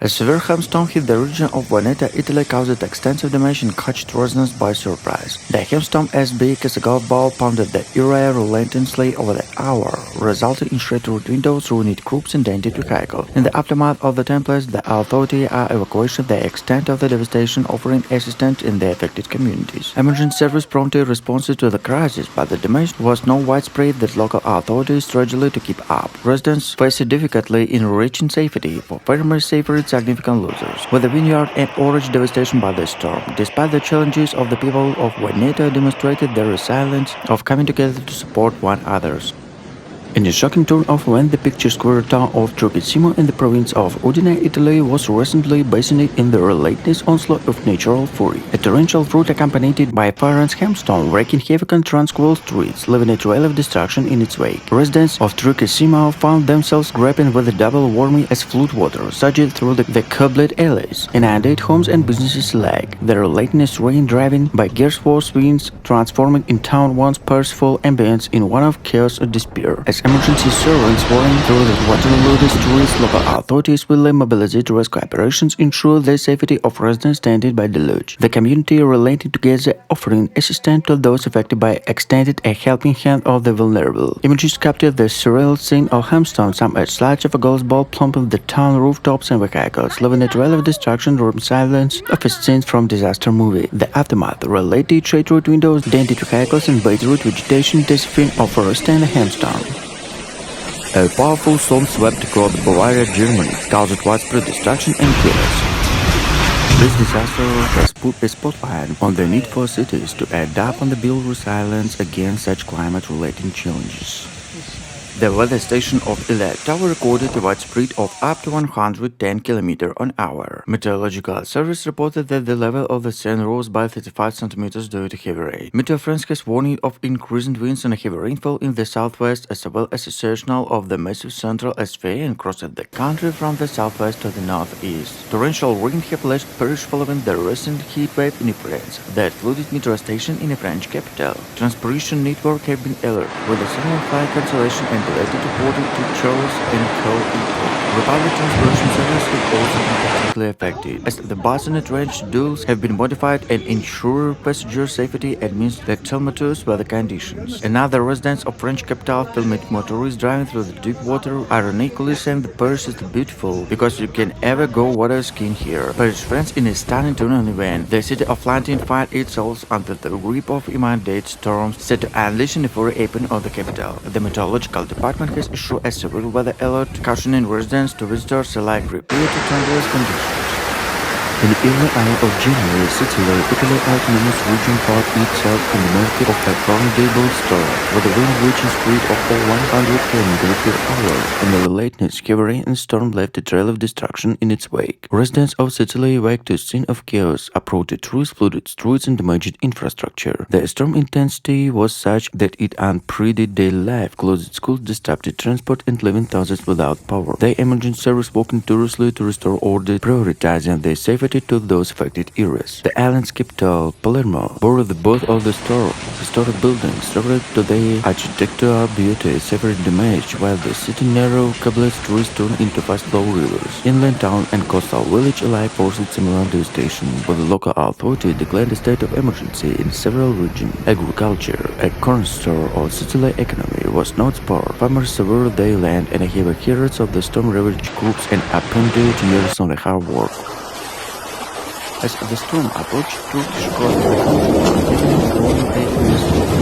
A severe hailstorm hit the region of Veneto, Italy, caused extensive damage and caught residents by surprise. The hailstorm, as big as a golf ball, pounded the area relentlessly over the hour, resulting in shattered windows, ruined roofs, and dented vehicles. In the aftermath of the tempest, the authorities are evacuating the extent of the devastation, offering assistance in the affected communities. Emergency service promptly responded to the crisis, but the damage was so widespread that local authorities struggled to keep up. Residents faced difficulty in reaching safety. For farmers, suffered significant losses, with the vineyard and orange devastation by the storm. Despite the challenges of the people of Veneto demonstrated their resilience of coming together to support one another. In a shocking turn of events, the picturesque town of Tragedies in the province of Udine, Italy, was recently basined in the relentless onslaught of natural fury. A torrential flood accompanied by a violent hailstorm wreaking havoc on tranquil streets, leaving a trail of destruction in its wake. Residents of Tragedies found themselves grappling with the double whammy as flood water surged through the cobbled alleys, inundated homes and businesses alike. The relentless rain, driven by gust-force winds, transforming in town once peaceful ambience in one of chaos and despair. As emergency sirens roaring through the water-loaded streets, local authorities will mobilize rescue operations, ensure the safety of residents stranded by deluge. The community related together, offering assistance to those affected by extended a helping hand of the vulnerable. Images captured the surreal scene of hailstorm, some a sledge of a golf ball plumping the town rooftops and vehicles, leaving a trail of destruction from silence of a scene from disaster movie. The aftermath related shattered windows, dented vehicles, and bedrock vegetation, deciphering of forest and a hailstorm. A powerful storm swept across Bavaria, Germany, caused widespread destruction and chaos. This disaster has put a spotlight on the need for cities to adapt and build resilience against such climate-related challenges. The weather station of Tower recorded a widespread of up to 110 km/h. Meteorological Service reported that the level of the Seine rose by 35 cm due to heavy rain. Meteo France has warned of increasing winds and heavy rainfall in the southwest, as well as a signal of the massive central atmosphere and crossed the country from the southwest to the northeast. Torrential rain have left Paris following the recent heat wave in France that flooded metro station in the French capital. Transportation network have been alerted, with a sudden flight cancellation and related reported to Charles and Cole Airport. The public transportation service has also been particularly affected, as the bus and train schedules have been modified and ensure passenger safety amidst the tumultuous weather conditions. Another resident of French capital filmed motorists driving through the deep water, ironically saying the Paris is beautiful because you can ever go water skiing here. Paris, France, in a stunning turning event, the city of London finds itself under the grip of imminent storms set to unleash a fury upon of the capital. The meteorological department has issued a severe weather alert, cautioning residents to visitors alike prepare to dangerous conditions. In the early hour of January, Sicily, Italy autonomous region found itself in the mercy of a formidable storm, with the wind reaching speed of over 100 km/h, and the relentless heavy rain and storm left a trail of destruction in its wake. Residents of Sicily waked to a scene of chaos, uprooted trees, flooded streets, and damaged infrastructure. The storm intensity was such that it unpredicted daily life, closed schools, disrupted transport, and leaving thousands without power. The emergency service working tirelessly to restore order, prioritizing the safety to those affected areas. The island's capital, Palermo, bore the both of the storm. Historic buildings, referred to their architectural beauty, suffered damage, while the city narrow cobbled streets turned into fast-flow rivers. Inland town and coastal village alike faced similar devastation, with the local authority declared a state of emergency in several regions. Agriculture, a cornerstone of Sicily's economy, was not spared. Farmers severed their land and heavy herds of the storm-ravaged crops and appended years of the hard work. As the storm approached Turkish coast of the country, warning atheists of the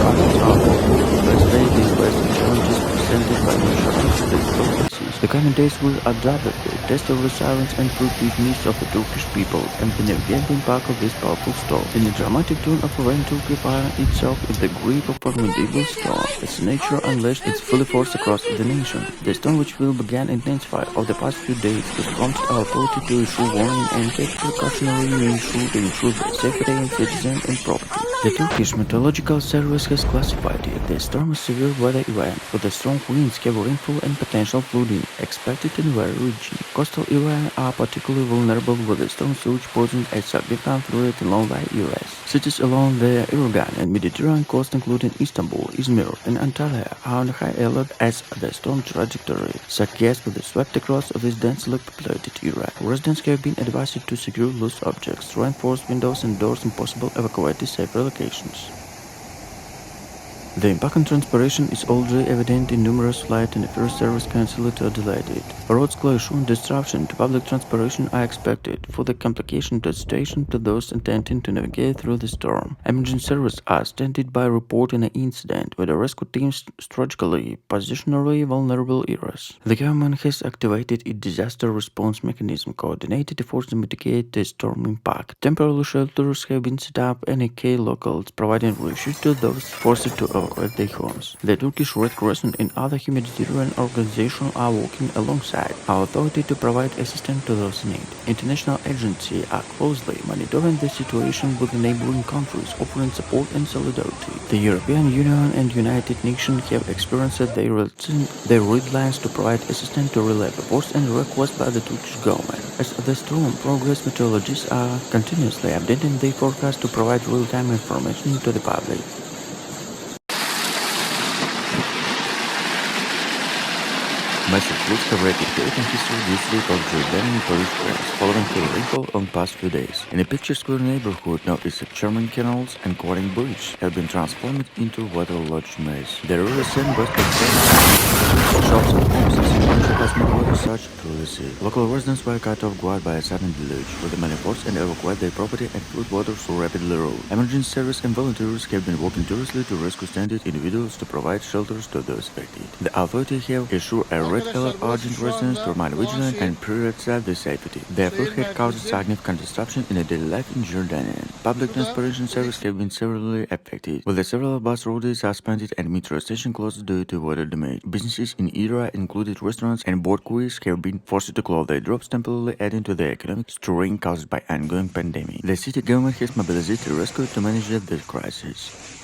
challenges presented by natural policies. The coming days will undoubtedly test the resilience and forgiveness of the Turkish people and the navigating impact of this powerful storm. In the dramatic turn of events, Turkey found itself in the grip of a formidable storm as nature unleashed its full force across the nation. The storm, which will begin intensify over the past few days, has prompted our authority to issue warning and take precautionary measures to ensure the safety of citizens and property. The Turkish Meteorological Service has classified the storm as severe weather event with the strong winds, heavy rainfall, and potential flooding. expected in the region. Coastal areas are particularly vulnerable with the storm surge posing a significant threat along the areas. Cities along the Arabian and Mediterranean coast, including Istanbul, Izmir, and Antalya, are on high alert as the storm trajectory suggests with the swept across this densely populated area. Residents have been advised to secure loose objects, reinforce windows and doors, and possible evacuate to safer locations. The impact on transportation is already evident in numerous flights and ferry service cancelled or delayed. Roads closure and disruption to public transportation are expected for the complication to the station to those intending to navigate through the storm. Emergency services are standing by reporting an incident with the rescue teams strategically positionally vulnerable areas. The government has activated its disaster response mechanism coordinated efforts to mitigate the storm impact. Temporary shelters have been set up in key locales, providing refuge to those forced to evacuate their homes. The Turkish Red Crescent and other humanitarian organizations are working alongside our authority to provide assistance to those in need. International agencies are closely monitoring the situation with the neighboring countries, offering support and solidarity. The European Union and United Nations have experienced their red lines to provide assistance to relief efforts and requests by the Turkish government. As the storm progresses, meteorologists are continuously updating their forecast to provide real-time information to the public. Massive floods have wreaked in history this week of Jordanian and Polish France, following heavy rainfall on past few days. In a picturesque neighborhood known as German canals and Quarrying Bridge have been transformed into waterlogged maze. The river Seine west of shops and homes as much as no water surged through the sea. Local residents were cut off guard by a sudden deluge, with the many forced and evacuate their property and flood water so rapidly rose. Emergency service and volunteers have been working tirelessly to rescue stranded individuals to provide shelters to those affected. The authorities have issued a red alert urging residents to remain vigilant and prioritize their safety. The flood had caused significant disruption in daily life in Jordan. Public transportation services have been severely affected, with several bus routes suspended and metro stations closed due to water damage. Businesses in area, including restaurants and boat quays, have been forced to close their drops, temporarily adding to the economic strain caused by ongoing pandemic. The city government has mobilized the rescue to manage the crisis.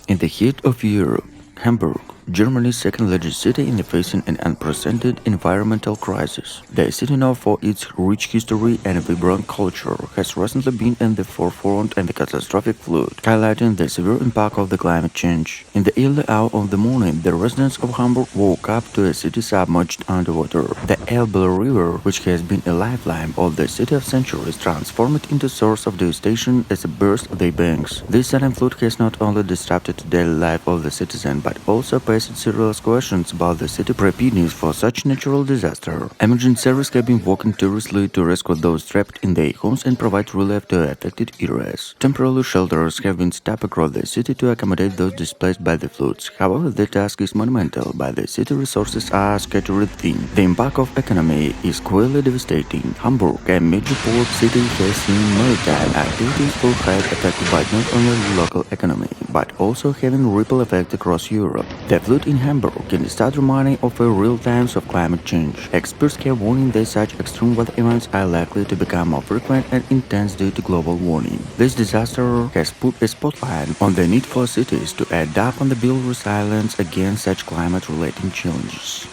In the heart of Europe, Hamburg, Germany's second-largest city is facing an unprecedented environmental crisis. The city, known for its rich history and vibrant culture, has recently been in the forefront of the catastrophic flood, highlighting the severe impact of the climate change. In the early hour of the morning, the residents of Hamburg woke up to a city submerged underwater. The Elbe River, which has been a lifeline of the city of centuries, transformed into a source of devastation as it burst their banks. This sudden flood has not only disrupted the daily life of the citizens, but also raised serious questions about the city preparedness for such natural disaster. Emergency services have been working tirelessly to rescue those trapped in their homes and provide relief to affected areas. Temporary shelters have been set up across the city to accommodate those displaced by the floods. However, the task is monumental, but the city resources are scattered thin. The impact of economy is clearly devastating. Hamburg, a major port city, has seen maritime activities have affected by not only the local economy, but also having ripple effect across Europe. The flood in Hamburg can start reminding of a real times of climate change. Experts have warned that such extreme weather events are likely to become more frequent and intense due to global warming. This disaster has put a spotlight on the need for cities to adapt and build resilience against such climate-related challenges.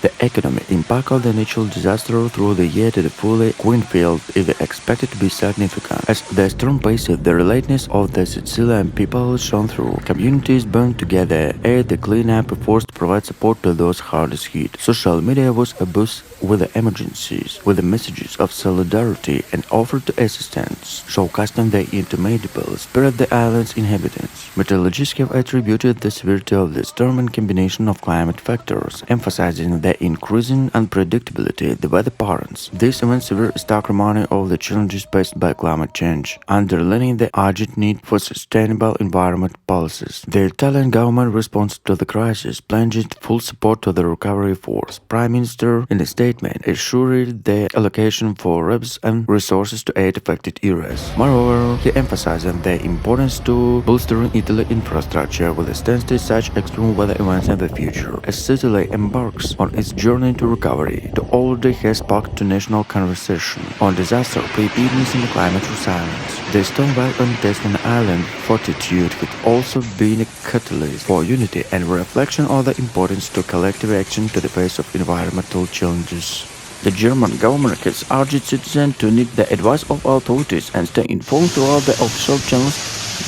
The economic impact of the natural disaster through the year to the fully Greenfield is expected to be significant. As the storm passes, the relatedness of the Sicilian people shone through. Communities burned together, aid the cleanup efforts to provide support to those hardest hit. Social media was abuzz with the emergencies, with the messages of solidarity and offered assistance, showcasing the indomitable spirit of the island's inhabitants. Meteorologists have attributed the severity of the storm and combination of climate factors, emphasizing the increasing unpredictability the weather patterns. This event severe stark reminder of the challenges faced by climate change, underlining the urgent need for sustainable environment policies. The Italian government response to the crisis plunged full support to the recovery efforts. Prime Minister, in a statement, assured the allocation for reps and resources to aid affected areas. Moreover, he emphasized the importance to bolstering Italy's infrastructure with a stance to such extreme weather events in the future. As Italy embarks on its journey to recovery to already has sparked national conversation on disaster preparedness and climate resilience. The storm, while on testing island fortitude, had also been a catalyst for unity and reflection on the importance to collective action to the face of environmental challenges. The German government has urged citizens to need the advice of authorities and stay informed throughout the official channels.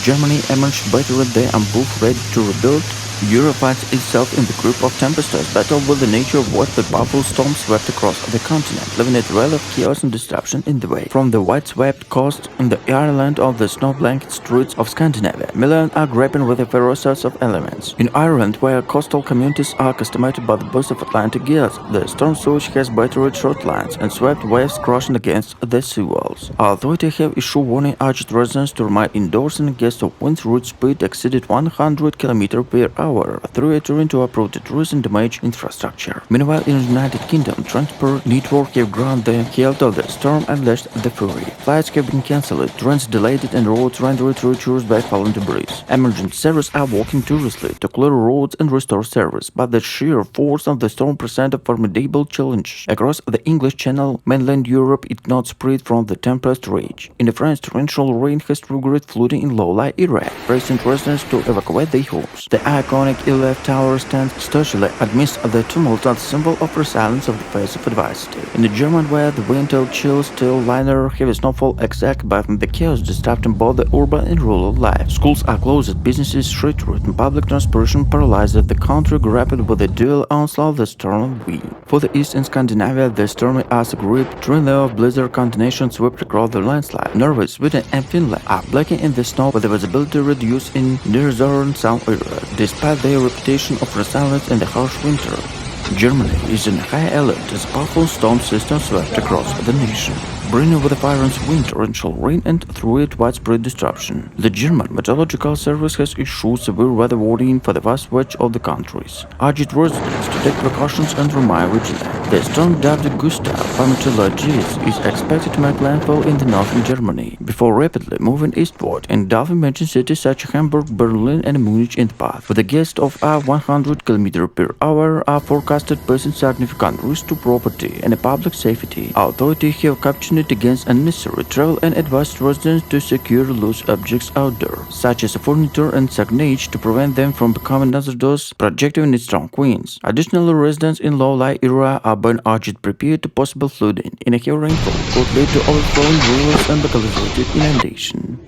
Germany emerged better than and both ready to rebuild. Europe finds itself in the grip of tempestuous battle with the nature of what the powerful storm swept across the continent, leaving a trail of chaos and destruction in the way. From the wide-swept coast and the island of the snow-blanket streets of Scandinavia, millions are grappling with the ferocious of elements. In Ireland, where coastal communities are accustomed by the burst of Atlantic gales, the storm surge has battered shorelines and swept waves crashing against the seawalls. Authorities have issued warning urged residents to remain indoors in case of winds whose speed exceeded 100 km per hour through a terrain to approach the tourist and damage infrastructure. Meanwhile, in the United Kingdom, transport network have ground the health of the storm and lashed the fury. Flights have been cancelled, trains delayed, and roads rendered treacherous by falling debris. Emergency services are working tirelessly to clear roads and restore service, but the sheer force of the storm presents a formidable challenge. Across the English Channel, mainland Europe is not spread from the tempest rage. In France, torrential rain has triggered flooding in low-lying areas, forcing residents to evacuate their homes. The iconic Eiffel Tower stands stoically amidst the tumult, a symbol of resilience of the face of adversity. In the German, where the winter chills still linger, heavy snowfall exact by the chaos disrupting both the urban and rural life. Schools are closed, businesses shuttered, and public transportation paralyzed as the country grappled with the dual onslaught of the storm and wind. For the east in Scandinavia, the stormy Arctic grip, tornado of blizzard continuation swept across the landslide. Norway, Sweden, and Finland are blackened in the snow with the visibility reduced in northern some areas, despite their reputation of resilience in the harsh winter. Germany is in high alert as powerful storm system swept across the nation, bringing with the violence wind, torrential rain, and through it widespread disruption. The German Meteorological Service has issued severe weather warning for the vast stretch of the countries, urged residents to take precautions and remain vigilant. The storm dubbed Gustav by meteorologists is expected to make landfall in the northern Germany before rapidly moving eastward and engulfing major cities such as Hamburg, Berlin, and Munich in the path. With a gust of 100 km per hour are forecasted posing significant risk to property and public safety. Authorities have captioned it against unnecessary travel and advised residents to secure loose objects outdoors, such as furniture and signage, to prevent them from becoming hazardous, projecting its strong winds. Additionally, residents in low-lying areas are being urged prepare to possible flooding in a heavy rainfall could lead to overflowing rivers and localized inundation.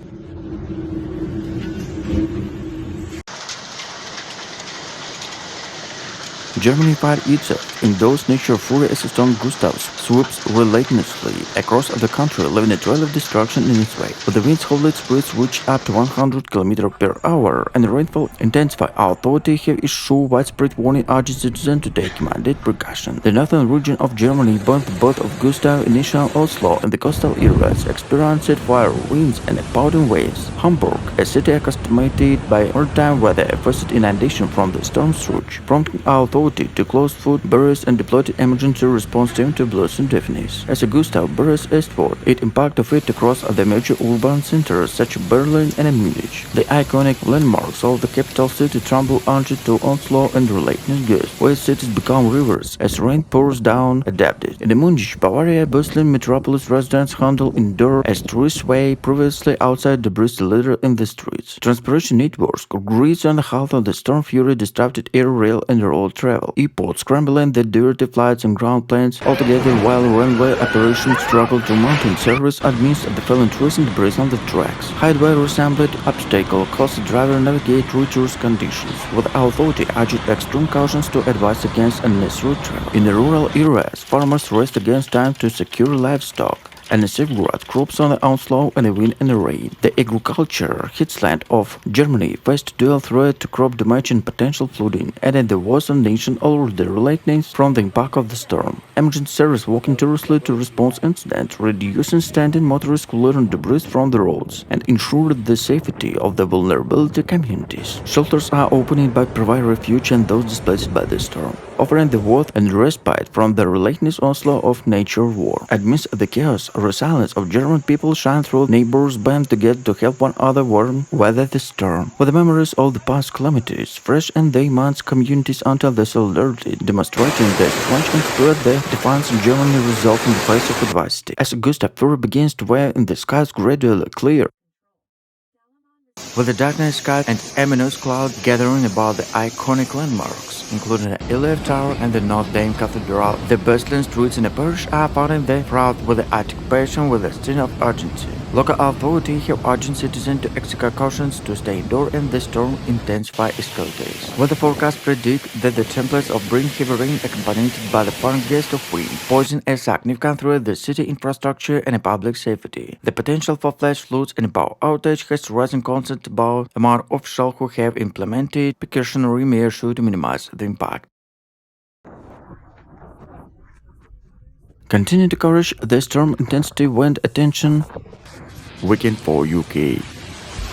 Germany finds itself in those nature fury as storm Gustav swoops relentlessly across the country, leaving a trail of destruction in its wake. With the wind's howling speeds reach up to 100 km per hour and the rainfall intensify, authorities have issued widespread warning urging citizens to take commanded precaution. The northern region of Germany, both of Gustav initial Oslo and the coastal areas, experienced fire winds and pounding waves. Hamburg, a city accustomed by maritime weather, faced inundation from the storm surge, prompting authorities to close food barriers and deployed emergency response team to blossom deafness. As Gustav bursts eastward, it impacted it across the major urban centers such as Berlin and Munich. The iconic landmarks of the capital city tremble under to onslaught and relentless gusts, where cities become rivers as rain pours down, adapted. In the Munich, Bavaria, bustling metropolis residents handle indoor as tourists sway previously outside the breeze litter in the streets. Transportation networks grease on the health of the storm fury disrupted air, rail, and road travel. Airports scrambling the dirty flights and ground planes altogether, while railway operations struggle to maintain service amidst the fallen trees and debris on the tracks. Highway resembled obstacle caused the driver navigate treacherous conditions, with authority urged extreme cautions to advise against unnecessary travel. In the rural areas, farmers raced against time to secure livestock and safeguard crops on the onslaught and the wind and the rain. The agriculture hinterland of Germany faced dual threat to crop damage and potential flooding, and in the western nation already relenting from the impact of the storm. Emergency service working tirelessly to respond incidents, reducing standing motorists, clearing debris from the roads, and ensuring the safety of the vulnerability communities. Shelters are opening by providing refuge and those displaced by the storm. offering the warmth and respite from the relentless onslaught of nature war. Amidst the chaos, resilience of German people shine through. Neighbors band together to help one another weather the storm. With the memories of the past calamities fresh in their minds, communities until the solidarity, demonstrating their strength and spirit, their defiance in Germany resolve in the face of adversity. As Gustav Fuhrer begins to wear in the skies gradually clear, with the darkness sky and ominous cloud gathering about the iconic landmarks, including the Iliad Tower and the Notre Dame Cathedral, the bustling streets in the Paris are founding the crowd with the anticipation with a sense of urgency. Local authorities have urged citizens to execute cautions to stay indoors and the storm intensify escalates. While the forecast predict that the templates of bring heavy rain accompanied by the foreign gust of wind, posing a significant threat to the city infrastructure and public safety. The potential for flash floods and power outage has risen concerns about among officials who have implemented precautionary measures to minimize the impact. Continue to courage the storm intensity wind attention. Weekend for UK.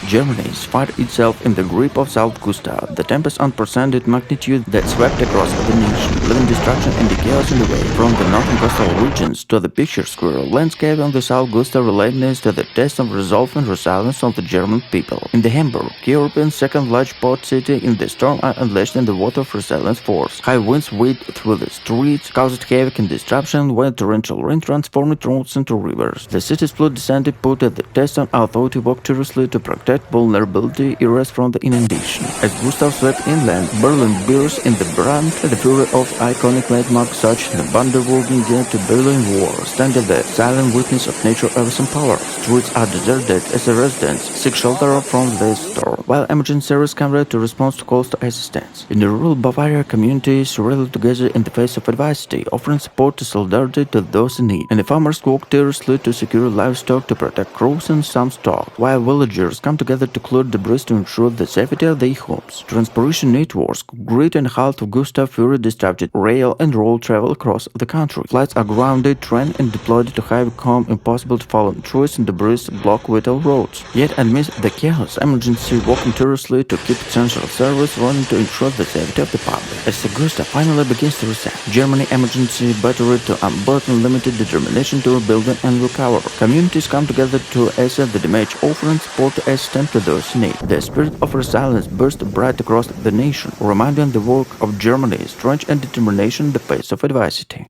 Germany finds itself in the grip of South Gustav, the tempest's unprecedented magnitude that swept across the nation, leaving destruction and chaos in the way. From the northern coastal regions to the picturesque landscape on the South Gustav relentless to the test of resolve and resilience of the German people. In the Hamburg, Europe's second-largest port city, in the storm are unleashed in the water of resilience force. High winds whipped through the streets, caused havoc and disruption when torrential rain transformed roads into rivers. The city's flood descended put the test on authority worked tirelessly to protect vulnerability areas from the inundation. As Gustav swept inland, Berlin burst in the brunt the fury of iconic landmarks such as the Brandenburg Gate to Berlin Wall, standing the silent witness of nature's awesome power. Streets are deserted as the residents seek shelter from the storm, while emergency services come ready to respond to calls to assistance. In the rural Bavaria, communities rallied together in the face of adversity, offering support to solidarity to those in need, and the farmers work tirelessly to secure livestock to protect crops and some stock, while villagers come together to clear debris to ensure the safety of their homes. Transportation networks great and half of Gustav Fuhrer disrupted rail and road travel across the country. Flights are grounded, trained and deployed to have become impossible to follow trees and debris block vital roads. Yet amidst the chaos, emergency working tirelessly to keep essential service running to ensure the safety of the public. As Gustav finally begins to reset, Germany emergency battery to unburden limited determination to rebuild and recover. Communities come together to assess the damage, offering support to assistance to those in need. The spirit of resilience burst bright across the nation, reminding the work of Germany's strength and determination in the face of adversity.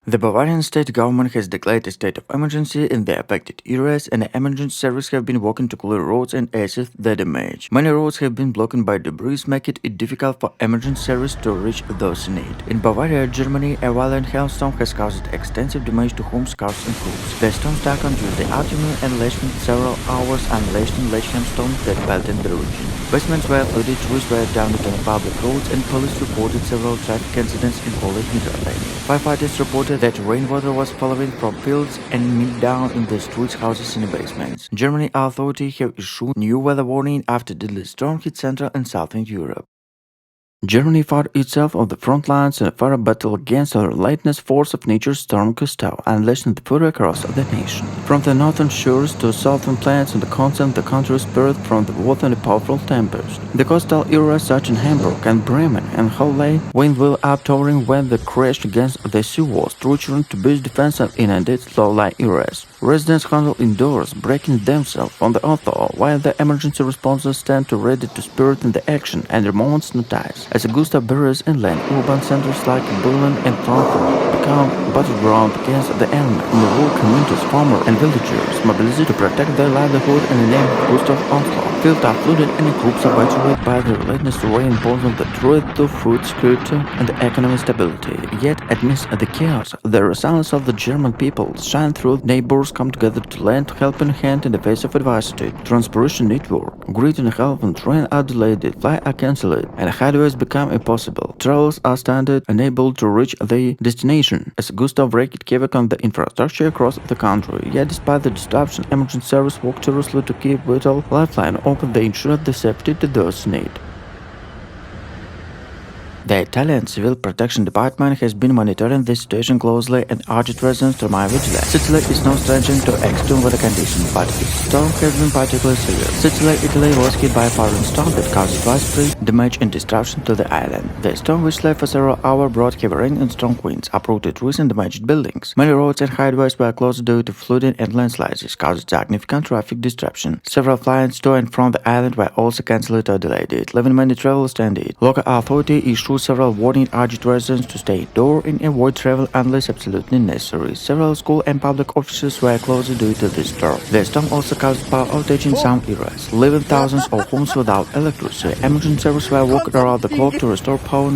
The Bavarian state government has declared a state of emergency in the affected areas, and the emergency services have been working to clear roads and assess the damage. Many roads have been blocked by debris, making it difficult for emergency services to reach those in need. In Bavaria, Germany, a violent hailstorm has caused extensive damage to homes, cars, and crops. The storm struck on Tuesday afternoon and lasted several hours, unleashing storms that pelted the region. Basements were flooded, trees were downed on public roads, and police reported several traffic incidents involving Niederlande. Firefighters reported that rainwater was following from fields and milled down in the streets, houses, and basements. Germany authorities have issued new weather warning after deadly storm hit Central and Southern Europe. Germany found itself on the front lines in a fierce battle against the relentless force of nature's storm Gustav, unleashing the fury across the nation. From the northern shores to southern plains and the continent, the country spared from the water and the powerful tempest. The coastal areas such as Hamburg and Bremen and Halle, wind will up towering when they crashed against the seawalls, threatening to boost defense of inundated low-lying areas. Residents huddle indoors, breaking themselves on the onslaught, while the emergency responders stand ready to spirit in the action and remounts notice. As Gustav burrows inland, urban centers like Berlin and Frankfurt become battleground against the enemy. In the rural communities, farmers and villagers mobilized to protect their livelihood in the name of Gustav's onslaught. Fields are flooded and groups are evacuated by the relentless rain, posing the threat to food security and economic stability. Yet, amidst the chaos, the resilience of the German people shine through. Neighbors come together to lend helping hand in the face of adversity. Transportation network, grid and health and train are delayed, flights are cancelled, and highways become impossible. Travelers are stranded, unable to reach their destination, as Gustav wreaked havoc on the infrastructure across the country. Yet, despite the disruption, emergency services work tirelessly to keep vital lifeline open. They ensure the safety to those in need. The Italian Civil Protection Department has been monitoring this situation closely and urged residents to remain vigilant. Sicily is no stranger to extreme weather conditions, but its storm has been particularly severe. Sicily, Italy was hit by a violent storm that caused widespread damage and destruction to the island. The storm, which lasted for several hours, brought heavy rain and strong winds, uprooted trees and damaged buildings. Many roads and highways were closed due to flooding and landslides, which caused significant traffic disruption. Several flights to and from the island were also cancelled or delayed, leaving many travelers stranded. Local authority issued several warnings, urged residents to stay indoors and avoid travel unless absolutely necessary. Several school and public offices were closed due to this storm. The storm also caused power outage in some areas, leaving thousands of homes without electricity. Emergency services were working around the clock to restore power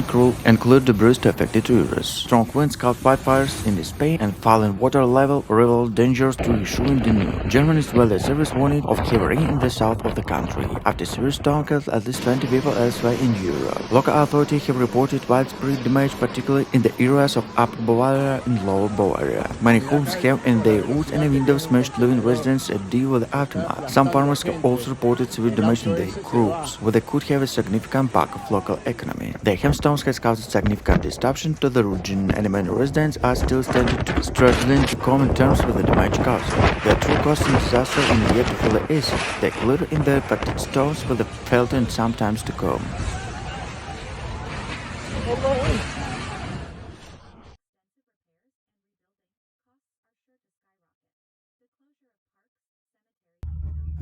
and clear debris to affected areas. Strong winds caused wildfires in Spain, and falling water level revealed dangers to issuing the new Germany's weather service warning of heavy rain in the south of the country. After severe storm killed at least 20 people elsewhere in Europe. Local authorities have reported widespread damage, particularly in the areas of Upper Bavaria and Lower Bavaria. Many homes have and their roofs and windows smashed, leaving residents at deal with the aftermath. Some farmers have also reported severe damage in their crops, which could have a significant impact of local economy. The hailstorms has caused significant disruption to the region, and many residents are still struggling to come in terms with the damage caused. The true cost of disaster is yet to fully assess. The clear in the affected storms will be felt in some times to come.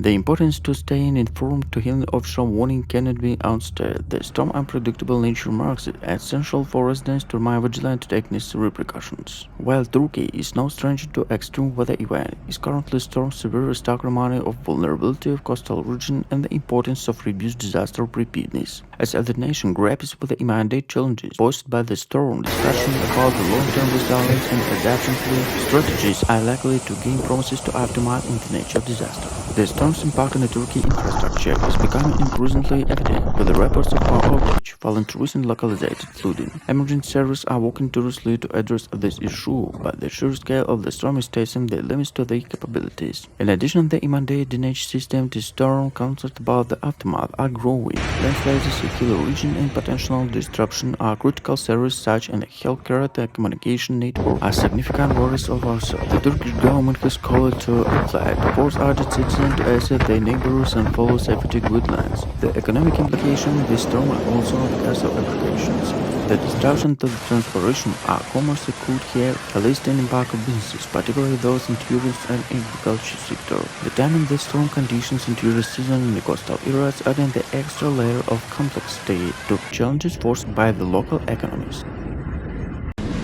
The importance to staying informed to healing offshore warning cannot be understated. The storm's unpredictable nature makes it essential for residents to remain vigilant to take necessary precautions. While Turkey is no stranger to extreme weather events, it currently storms severe stark reminder of vulnerability of coastal region and the importance of reduced disaster preparedness. As the nation grapples with the immediate challenges posed by the storm, discussions about the long-term resilience and adaptation strategies are likely to gain promises to aftermath in the nature of disaster. The storm's impact on the Turkey infrastructure is becoming increasingly evident, with the reports of power outage, fallen trees and localized flooding. Emergency services are working tirelessly to address this issue, but the sheer scale of the storm is testing the limits to their capabilities. In addition, the immediate drainage system, the storm concerns about the aftermath are growing. Landslides, killer region, and potential disruption are critical services such as healthcare and communication network are significant worries of ourselves. The Turkish government has called to apply to force urgent citizens to assess their neighbors and follow safety guidelines. The economic implications of this storm are also because of implications. The disruption to the transportation of commerce could have a lasting impact on businesses, particularly those in tourism and agriculture sector. The timing of the storm conditions in tourist season in the coastal areas adding the extra layer of complexity to challenges forced by the local economies.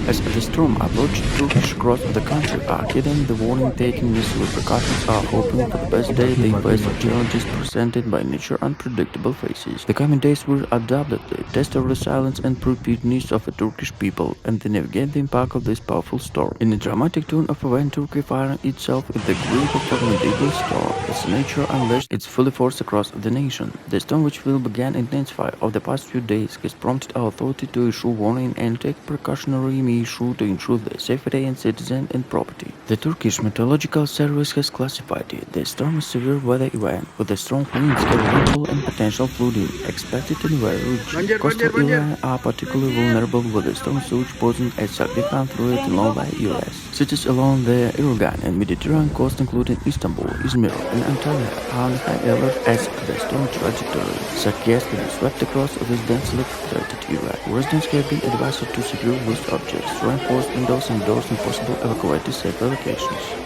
As the storm approached, Turkish across the country are heeding the warning, taking necessary precautions, are hoping for the best day they face of challenges presented by nature unpredictable phases. The coming days will undoubtedly test the resilience and preparedness of the Turkish people and they navigate the impact of this powerful storm. In a dramatic turn of events, Turkey finding itself in the grip of a formidable storm as nature unleashed its full force across the nation. The storm, which will begin intensify over the past few days, has prompted our authority to issue warning and take precautionary measures to ensure the safety of citizens and property. The Turkish Meteorological Service has classified it. The storm is a severe weather event with a strong winds, rainfall, and potential flooding expected in various regions. Coastal areas are particularly vulnerable with the storm surge posing a significant threat to low-lying areas. Cities along the Aegean and Mediterranean coast, including Istanbul, Izmir, and Antalya, are on high alert as to the storm trajectory. Such can be swept across this densely populated area. Residents have been advised to secure loose objects, reinforce windows and doors, and possible evacuate to safe locations.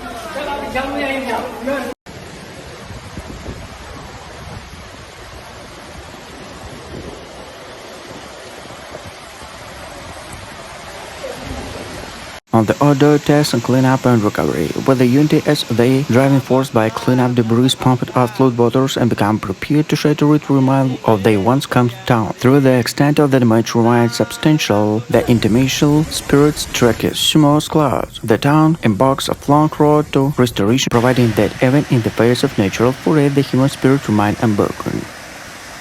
On the order, test and cleanup and recovery, with the unity as the driving force by cleanup debris, pumped out flood waters and become prepared to shelter it remind of they once come down. Through the extent of the damage remains substantial, the intimation spirits trackers smooth clouds. The town embarks a long road to restoration, providing that even in the face of natural fury, the human spirit remains unbroken.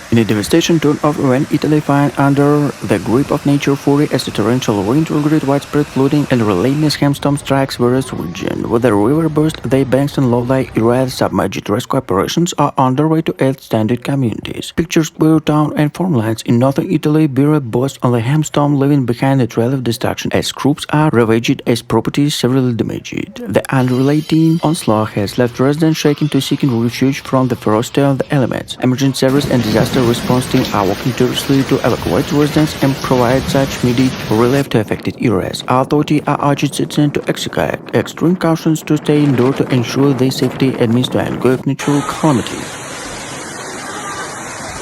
In a devastating turn of events, Italy finds under the grip of nature fury as the torrential rain triggered widespread flooding and relentless hailstorm strikes various regions. With the river burst, the banks and low-lying areas submerged, rescue operations are underway to aid stranded communities. Pictures queer town and farmlands in northern Italy bear boast on the hailstorm, leaving behind a trail of destruction as troops are ravaged as properties severely damaged. The unrelenting onslaught has left residents shaken to seeking refuge from the ferocity of the elements. Emergency service and disaster response teams are working tirelessly to evacuate residents and provide such immediate relief to affected areas. Authorities are urging citizens to exercise extreme cautions to stay indoors to ensure their safety amidst the ongoing natural calamity.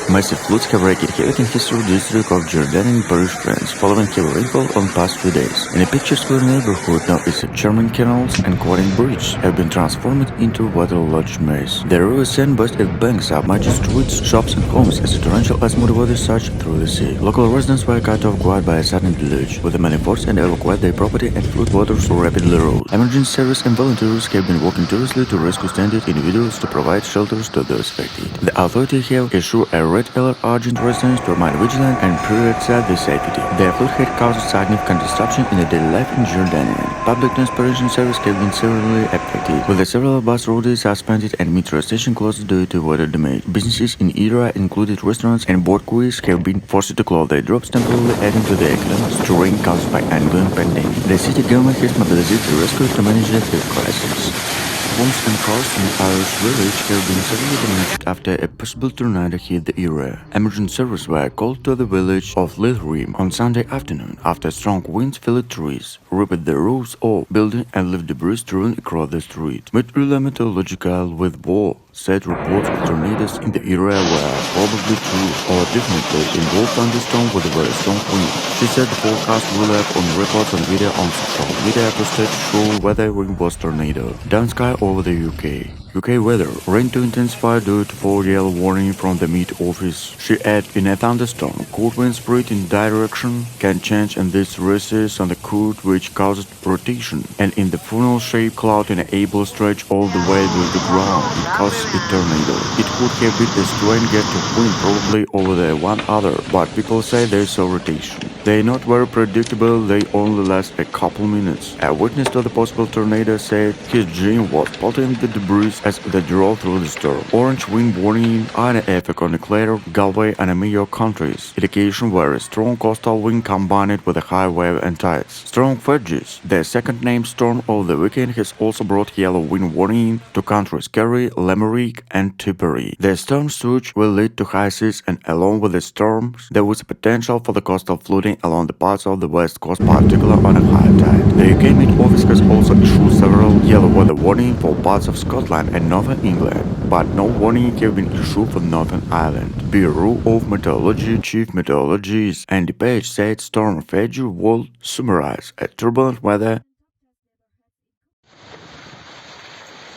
Massive floods have wreaked havoc in historic district of Jordanian Parish, France, following heavy rainfall on past few days. In a picturesque neighborhood known as German canals and Quarrying Bridge have been transformed into waterlogged maze. The river Seine burst its banks up, major streets, shops and homes as a torrential osmotic water surged through the sea. Local residents were cut off guard by a sudden deluge, with the many forced and evacuate their property and flood waters rapidly rose. Emergency service and volunteers have been working tirelessly to rescue stranded individuals to provide shelters to those affected. The authorities have issued a red alert urging residents to remain vigilant and prioritize their safety. The flood had caused significant disruption in the daily life in Jordan. Public transportation service have been severely affected, with the several bus routes suspended and metro stations closed due to water damage. Businesses in area, including restaurants and boat quays, have been forced to close their drops, temporarily adding to the economic strain caused by ongoing pandemic. The city government has mobilized the rescue to manage the health crisis. Homes and cars in the Irish village have been severely damaged after a possible tornado hit the area. Emergency services were called to the village of Lithuania on Sunday afternoon after strong winds felled trees, ripped the roofs of buildings and left debris strewn across the street. Meteorological with war said reports of tornadoes in the area were probably true or definitely involved thunderstorms with a very strong wind. She said the forecast relied on reports and video on social media posted show weather wind was tornado. Down sky over the UK. UK weather. Rain to intensify due to 4 yellow warning from the Met Office. She added, in a thunderstorm, cold wind spread in direction can change and this rests on the cold which causes rotation, and in the funnel shaped cloud in an able stretch all the way to the ground. It causes a tornado. It could have been a strange gap of wind probably over the one other, but people say there's a rotation. They're not very predictable, they only last a couple minutes. A witness to the possible tornado said his gym was spotting the debris as they drove through the storm. Orange wind warning are in effect on Clare, Galway and Mayo counties. Indication were a strong coastal wind combined with a high wave and tides. Strong Fedges, the second named storm of the weekend, has also brought yellow wind warning to countries Kerry, Limerick and Tipperary. The storm surge will lead to high seas, and along with the storms, there was a potential for the coastal flooding along the parts of the west coast, particularly on a high tide. The UK Met Office has also issued several yellow weather warnings for parts of Scotland and Northern England, but no warning have been issued for Northern Ireland. Bureau of Meteorology Chief Meteorologist Andy Page said Storm Fedge will summarize a turbulent weather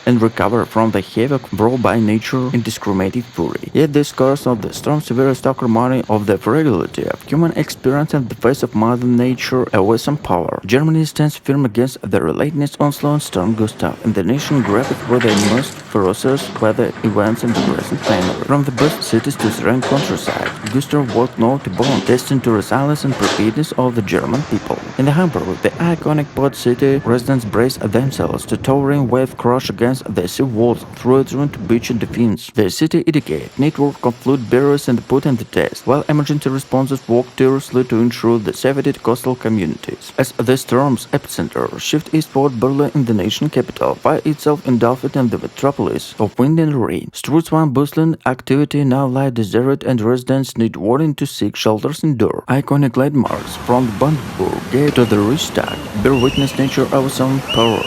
and recover from the havoc brought by nature indiscriminate fury. Yet this course of the storm severe stark reminder of the fragility of human experience in the face of Mother Nature, a wisdom power. Germany stands firm against the relentless onslaught storm Gustav, and the nation grapples with the most ferocious weather events in the present memory. From the best cities to serene countryside, Gustav walked north to Bonn, testing to resilience and preparedness of the German people. In the Hamburg, the iconic port city, residents brace themselves to towering wave crash against the sea walls threatening to beach and defense. The city educate network of flood barriers and put in the test, while emergency responses work tirelessly to ensure the safety of coastal communities. As the storm's epicenter shift eastward, Berlin in the nation capital finds itself engulfed in the metropolis of wind and rain. Streets once bustling activity now lie deserted, and residents need warning to seek shelters indoors. Iconic landmarks from the Brandenburg Gate to the Reichstag bear witness nature of its own power.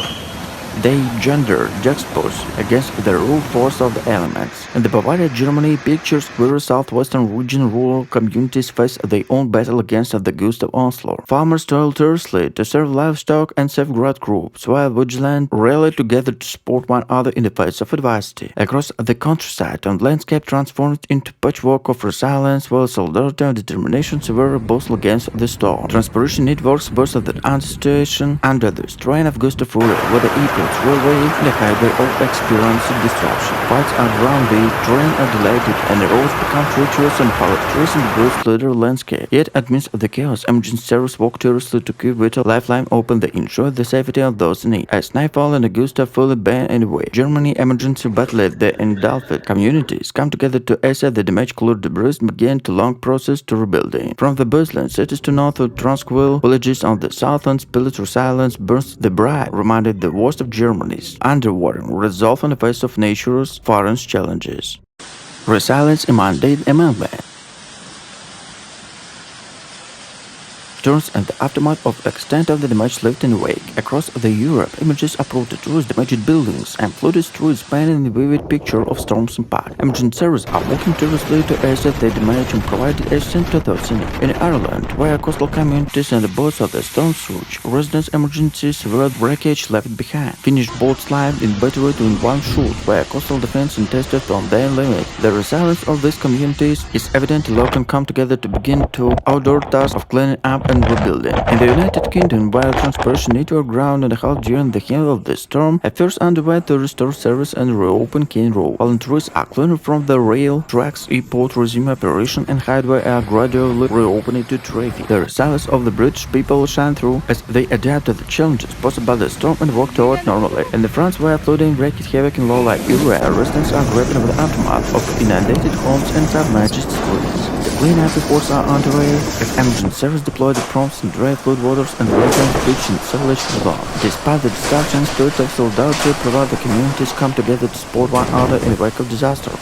They gender juxtapose against the raw force of the elements. In the Bavaria, Germany, pictures where southwestern region rural communities face their own battle against the Gustav onslaught. Farmers toil tirelessly to serve livestock and safeguard crops, while vigilant rally together to support one another in the face of adversity. Across the countryside and landscape transformed into patchwork of resilience, while solidarity and determination severely battle against the storm. Transportation networks burst at the situation under the strain of Gustav fury, with the includes railway, the highway all experience disruption. Flights are grounded, trains are delayed, and the roads become treacherous and powerless in the bruised leather landscape. Yet, amidst the chaos, emergency service work tirelessly to keep vital lifeline open to ensure the safety of those in need. As nightfall and Augusta fully ban anyway, Germany emergency battled the engulfed communities come together to assess the damage, clear debris, and begin the long process to rebuilding. From the bustling cities to north of tranquil villages on the southern spillage resilience burns the bright, reminded the worst of Germany's underwater resolve in the face of nature's foreign challenges. Resilience demanded among them. Turns and the aftermath of the extent of the damage left in the wake. Across the Europe, images upload the tourist damaged buildings and flooded streets painting a vivid picture of storm's impact. Emergency services are working tirelessly to assess the damage and provide assistance to those in need. In Ireland, where coastal communities and the boats of the storm surge, residents' emergency severe wreckage left behind. Finished boats slimed in battered in one shoot, where coastal defense tested on their limit. The resilience of these communities is evident. Local come together to begin to outdoor task of cleaning up and rebuilding. In the United Kingdom, while transportation network ground and a half during the heat of the storm, efforts underway to restore service and reopen King Road. Volunteers are clearing from the rail tracks, airport resume operation, and highway are gradually reopening to traffic. The resilience of the British people shine through as they adapt to the challenges posed by the storm and work toward normality. In the France, where flooding wreaked havoc in low-lying area, residents are grappling with the aftermath of inundated homes and submerged streets. The cleanup efforts are underway as emergency service deployed the prompts and dry floodwaters and residents reaching village alone. Despite the destruction, spirit of solidarity provide the communities come together to support one another in the wake of disaster.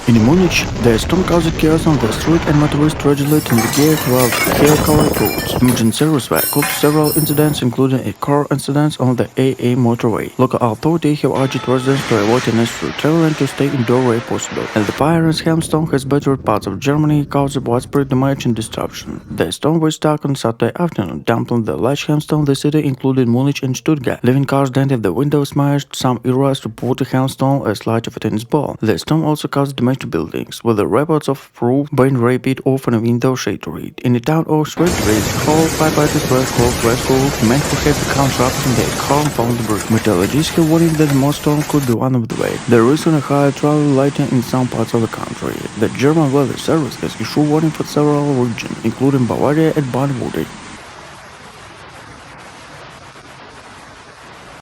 In Munich, the storm caused chaos on the street and motorists tragically to navigate throughout hail-covered roads. Emergency services were called to several incidents, including a car incident on the AA motorway. Local authorities have urged residents to avoid unnecessary travel and to stay indoors where possible. And the fire in hailstorm has battered parts of Germany, causing widespread damage and destruction. The storm was stuck on Saturday afternoon, dumping the large hailstorm the city, including Munich and Stuttgart. Living cars dented the windows, smashed. Some areas reported hailstorm as large as a tennis ball. The storm also caused damage to buildings, with the reports of roof being ripped off and a window shattered. In the town of Schwerin, whole firefighters were called to rescue men who had become trapped in their car found the bridge. Meteorologists have warned that more storm could be one of the way. There is a high travel lighting in some parts of the country. The German Weather Service has issued warning for several regions, including Bavaria and Baden-Württemberg.